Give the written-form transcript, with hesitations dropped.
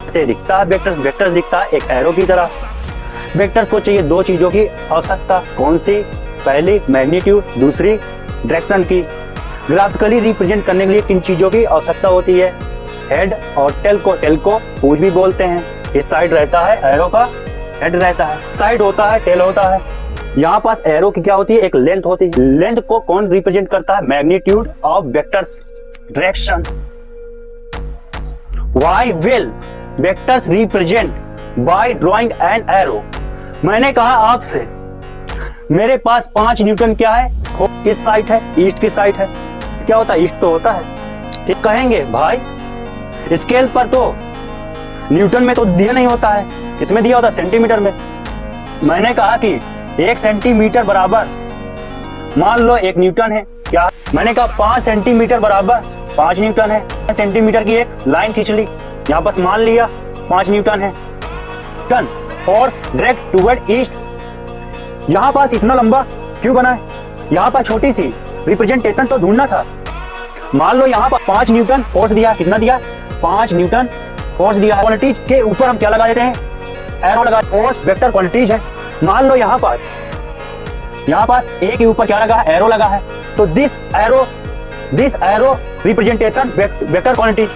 से दिखता है वेक्टर्स, वेक्टर्स दिखता है एक एरो की तरह। वेक्टर्स को चाहिए दो चीजों की आवश्यकता, कौन सी? पहली मैग्नीट्यूड, दूसरी डायरेक्शन की। ग्राफिकली रिप्रेजेंट करने के लिए किन चीजों की आवश्यकता होती है? हेड और टेल को पूछ भी बोलते हैं। इस साइड रहता है एरो का हेड रहता है, साइड होता है टेल होता है। यहाँ पास एरो की क्या होती है? एक लेंथ होती है। लेंथ को कौन रिप्रेजेंट करता है? Magnitude of vectors direction. Why will vectors represent by drawing an arrow? मैंने कहा आपसे मेरे पास 5 न्यूटन क्या है? किस साइड है? ईस्ट की साइड है। क्या होता है? ईस्ट तो होता है। ठीक कहेंगे भाई स्केल पर तो न्यूटन में तो दिया नहीं होता है, इसमें दिया होता है सेंटीमीटर में। मैंने कहा कि 1 सेंटीमीटर बराबर मान लो 1 न्यूटन है। क्या? मैंने कहा 5 सेंटीमीटर बराबर 5 न्यूटन है। सेंटीमीटर की एक लाइन खींच ली, यहाँ पर मान लिया 5 न्यूटन है। Ton force direct toward east. यहाँ पास इतना लंबा क्यों बना है? यहाँ पर छोटी सी रिप्रेजेंटेशन तो ढूंढना था। मान लो यहाँ पर 5 न्यूटन फोर्स दिया, कितना दिया? 5 न्यूटन फोर्स दिया है। क्वांटिटीज के ऊपर हम क्या लगा देते हैं? एरो लगा। फोर्स वेक्टर क्वांटिटीज है। मान लो यहाँ पास ए के ऊपर क्या लगा है? एरो लगा है। तो this arrow representation vector quantities.